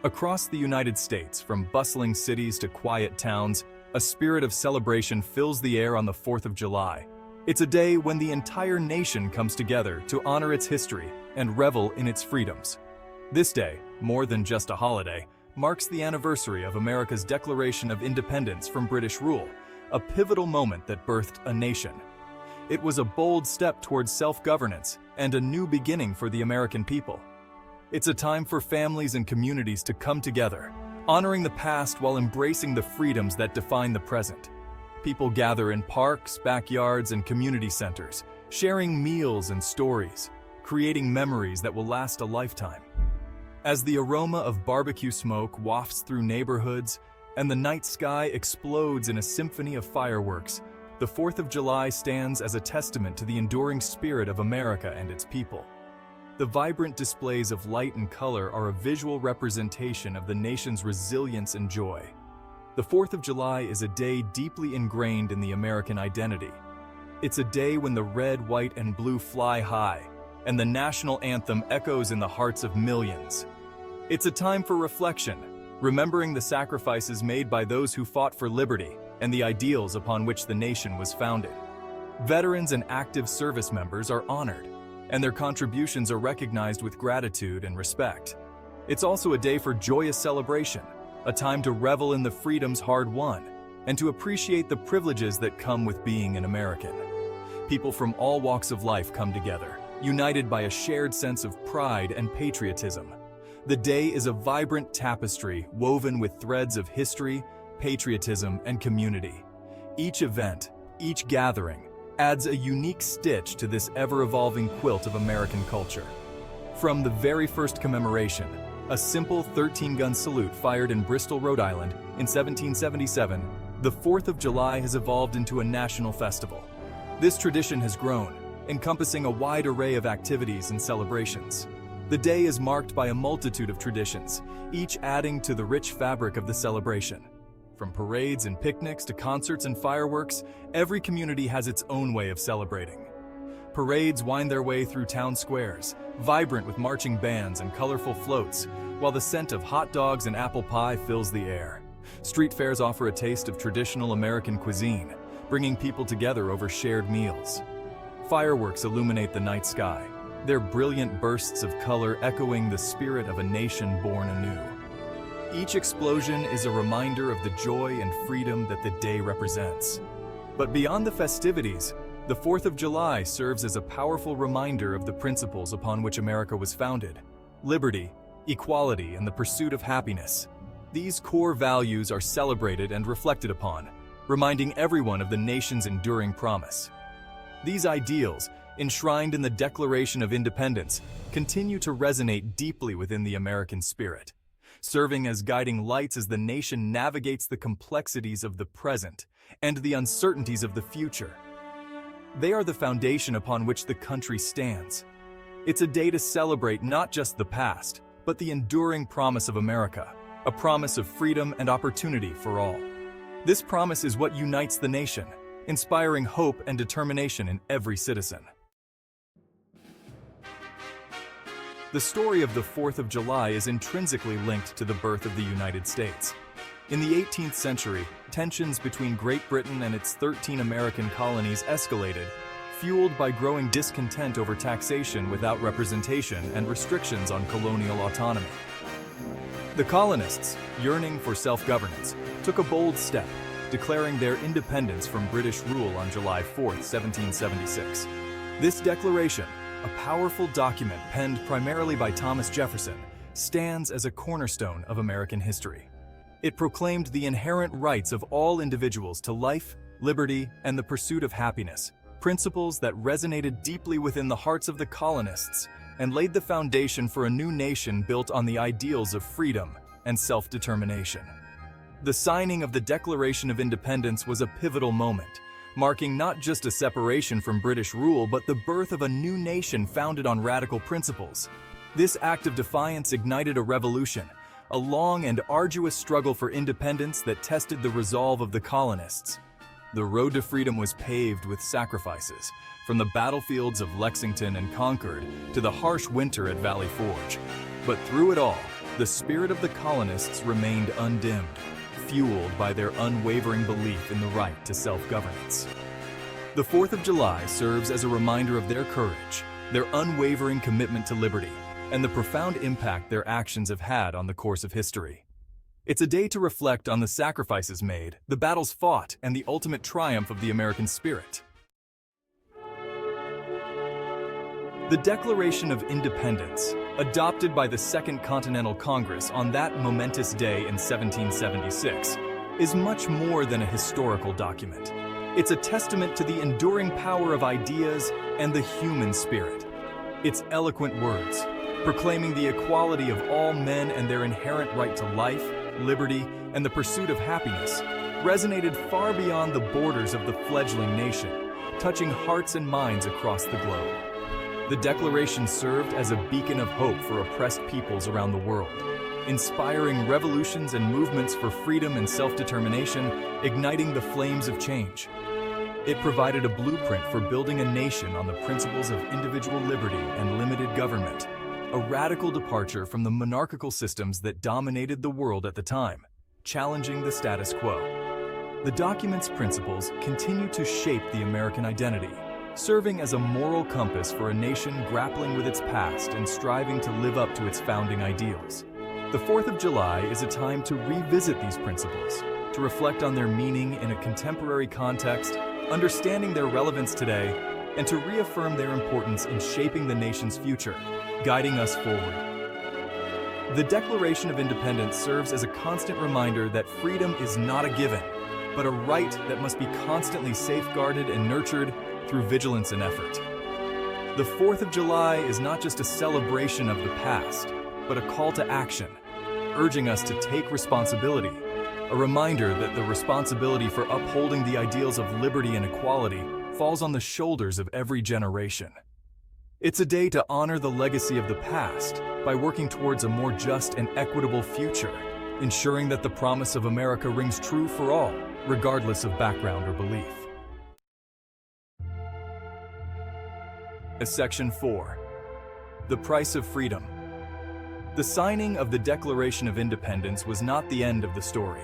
Across the United States, from bustling cities to quiet towns, a spirit of celebration fills the air on the 4th of July. It's a day when the entire nation comes together to honor its history and revel in its freedoms. This day, more than just a holiday, marks the anniversary of America's Declaration of Independence from British rule, a pivotal moment that birthed a nation. It was a bold step towards self-governance and a new beginning for the American people. It's a time for families and communities to come together, honoring the past while embracing the freedoms that define the present. People gather in parks, backyards, and community centers, sharing meals and stories, creating memories that will last a lifetime. As the aroma of barbecue smoke wafts through neighborhoods and the night sky explodes in a symphony of fireworks, the 4th of July stands as a testament to the enduring spirit of America and its people. The vibrant displays of light and color are a visual representation of the nation's resilience and joy. The 4th of July is a day deeply ingrained in the American identity. It's a day when the red, white, and blue fly high, and the national anthem echoes in the hearts of millions. It's a time for reflection, remembering the sacrifices made by those who fought for liberty and the ideals upon which the nation was founded. Veterans and active service members are honored, and their contributions are recognized with gratitude and respect. It's also a day for joyous celebration, a time to revel in the freedoms hard-won, and to appreciate the privileges that come with being an American. People from all walks of life come together, united by a shared sense of pride and patriotism. The day is a vibrant tapestry woven with threads of history, patriotism, and community. Each event, each gathering, adds a unique stitch to this ever-evolving quilt of American culture. From the very first commemoration, a simple 13-gun salute fired in Bristol, Rhode Island in 1777, the 4th of July has evolved into a national festival. This tradition has grown, encompassing a wide array of activities and celebrations. The day is marked by a multitude of traditions, each adding to the rich fabric of the celebration. From parades and picnics to concerts and fireworks, every community has its own way of celebrating. Parades wind their way through town squares, vibrant with marching bands and colorful floats, while the scent of hot dogs and apple pie fills the air. Street fairs offer a taste of traditional American cuisine, bringing people together over shared meals. Fireworks illuminate the night sky, their brilliant bursts of color echoing the spirit of a nation born anew. Each explosion is a reminder of the joy and freedom that the day represents. But beyond the festivities, the 4th of July serves as a powerful reminder of the principles upon which America was founded: liberty, equality, and the pursuit of happiness. These core values are celebrated and reflected upon, reminding everyone of the nation's enduring promise. These ideals, enshrined in the Declaration of Independence, continue to resonate deeply within the American spirit, serving as guiding lights as the nation navigates the complexities of the present and the uncertainties of the future. They are the foundation upon which the country stands. It's a day to celebrate not just the past, but the enduring promise of America, a promise of freedom and opportunity for all. This promise is what unites the nation, inspiring hope and determination in every citizen. The story of the 4th of July is intrinsically linked to the birth of the United States. In the 18th century, tensions between Great Britain and its 13 American colonies escalated, fueled by growing discontent over taxation without representation and restrictions on colonial autonomy. The colonists, yearning for self-governance, took a bold step, declaring their independence from British rule on July 4, 1776. This declaration, a powerful document penned primarily by Thomas Jefferson, stands as a cornerstone of American history. It proclaimed the inherent rights of all individuals to life, liberty, and the pursuit of happiness, principles that resonated deeply within the hearts of the colonists and laid the foundation for a new nation built on the ideals of freedom and self-determination. The signing of the Declaration of Independence was a pivotal moment, marking not just a separation from British rule but the birth of a new nation founded on radical principles. This act of defiance ignited a revolution, a long and arduous struggle for independence that tested the resolve of the colonists. The road to freedom was paved with sacrifices, from the battlefields of Lexington and Concord to the harsh winter at Valley Forge. But through it all, the spirit of the colonists remained undimmed, fueled by their unwavering belief in the right to self-governance. The 4th of July serves as a reminder of their courage, their unwavering commitment to liberty, and the profound impact their actions have had on the course of history. It's a day to reflect on the sacrifices made, the battles fought, and the ultimate triumph of the American spirit. The Declaration of Independence, adopted by the Second Continental Congress on that momentous day in 1776, is much more than a historical document. It's a testament to the enduring power of ideas and the human spirit. Its eloquent words, proclaiming the equality of all men and their inherent right to life, liberty, and the pursuit of happiness, resonated far beyond the borders of the fledgling nation, touching hearts and minds across the globe. The Declaration served as a beacon of hope for oppressed peoples around the world, inspiring revolutions and movements for freedom and self-determination, igniting the flames of change. It provided a blueprint for building a nation on the principles of individual liberty and limited government, a radical departure from the monarchical systems that dominated the world at the time, challenging the status quo. The document's principles continue to shape the American identity, serving as a moral compass for a nation grappling with its past and striving to live up to its founding ideals. The 4th of July is a time to revisit these principles, to reflect on their meaning in a contemporary context, understanding their relevance today, and to reaffirm their importance in shaping the nation's future, guiding us forward. The Declaration of Independence serves as a constant reminder that freedom is not a given, but a right that must be constantly safeguarded and nurtured through vigilance and effort. The 4th of July is not just a celebration of the past, but a call to action, urging us to take responsibility, a reminder that the responsibility for upholding the ideals of liberty and equality falls on the shoulders of every generation. It's a day to honor the legacy of the past by working towards a more just and equitable future, ensuring that the promise of America rings true for all, regardless of background or belief. Section 4. The Price of Freedom. The signing of the Declaration of Independence was not the end of the story.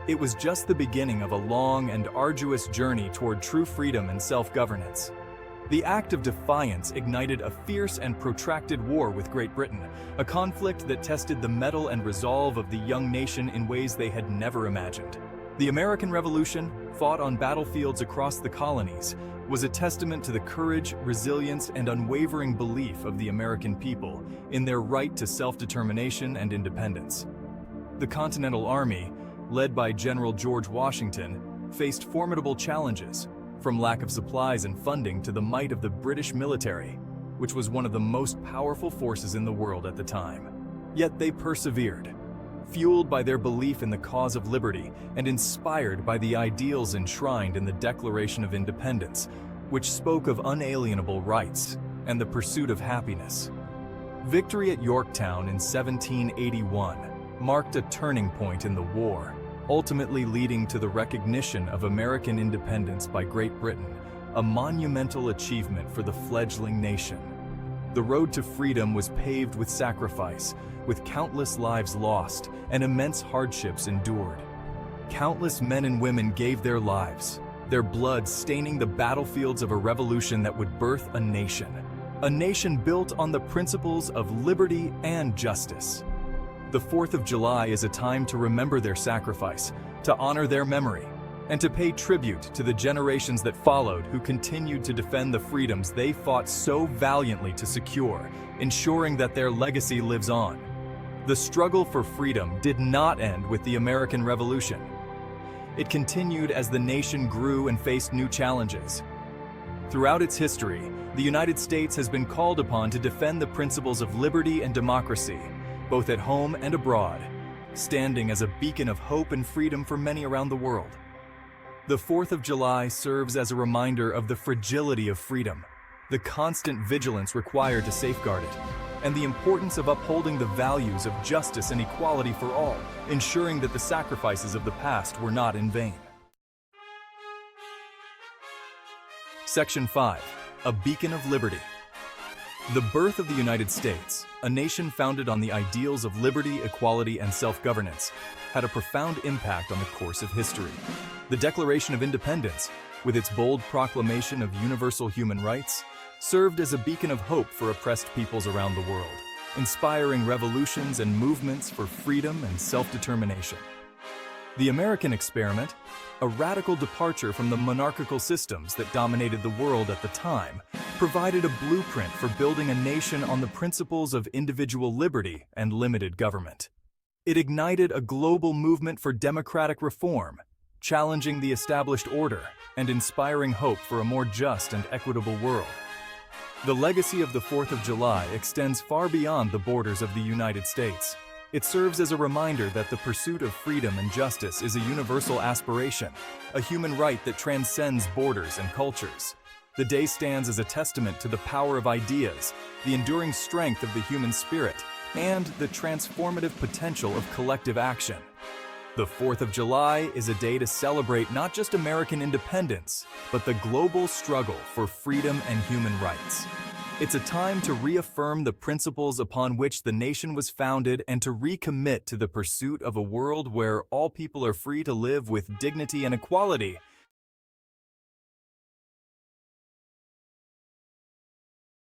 It was just the beginning of a long and arduous journey toward true freedom and self-governance. The act of defiance ignited a fierce and protracted war with Great Britain, a conflict that tested the mettle and resolve of the young nation in ways they had never imagined. The American Revolution, fought on battlefields across the colonies, was a testament to the courage, resilience, and unwavering belief of the American people in their right to self-determination and independence. The Continental Army, led by General George Washington, faced formidable challenges, from lack of supplies and funding to the might of the British military, which was one of the most powerful forces in the world at the time. Yet they persevered, fueled by their belief in the cause of liberty and inspired by the ideals enshrined in the Declaration of Independence, which spoke of unalienable rights and the pursuit of happiness. Victory at Yorktown in 1781 marked a turning point in the war, ultimately leading to the recognition of American independence by Great Britain, a monumental achievement for the fledgling nation. The road to freedom was paved with sacrifice, with countless lives lost and immense hardships endured. Countless men and women gave their lives, their blood staining the battlefields of a revolution that would birth a nation built on the principles of liberty and justice. The 4th of July is a time to remember their sacrifice, to honor their memory, and to pay tribute to the generations that followed who continued to defend the freedoms they fought so valiantly to secure, ensuring that their legacy lives on. The struggle for freedom did not end with the American Revolution. It continued as the nation grew and faced new challenges. Throughout its history, the United States has been called upon to defend the principles of liberty and democracy, both at home and abroad, standing as a beacon of hope and freedom for many around the world. The 4th of July serves as a reminder of the fragility of freedom, the constant vigilance required to safeguard it, and the importance of upholding the values of justice and equality for all, ensuring that the sacrifices of the past were not in vain. Section 5. A Beacon of Liberty. The birth of the United States, a nation founded on the ideals of liberty, equality, and self-governance, had a profound impact on the course of history. The Declaration of Independence, with its bold proclamation of universal human rights, served as a beacon of hope for oppressed peoples around the world, inspiring revolutions and movements for freedom and self-determination. The American experiment, a radical departure from the monarchical systems that dominated the world at the time, provided a blueprint for building a nation on the principles of individual liberty and limited government. It ignited a global movement for democratic reform, challenging the established order and inspiring hope for a more just and equitable world. The legacy of the 4th of July extends far beyond the borders of the United States. It serves as a reminder that the pursuit of freedom and justice is a universal aspiration, a human right that transcends borders and cultures. The day stands as a testament to the power of ideas, the enduring strength of the human spirit, and the transformative potential of collective action. The 4th of July is a day to celebrate not just American independence, but the global struggle for freedom and human rights. It's a time to reaffirm the principles upon which the nation was founded and to recommit to the pursuit of a world where all people are free to live with dignity and equality,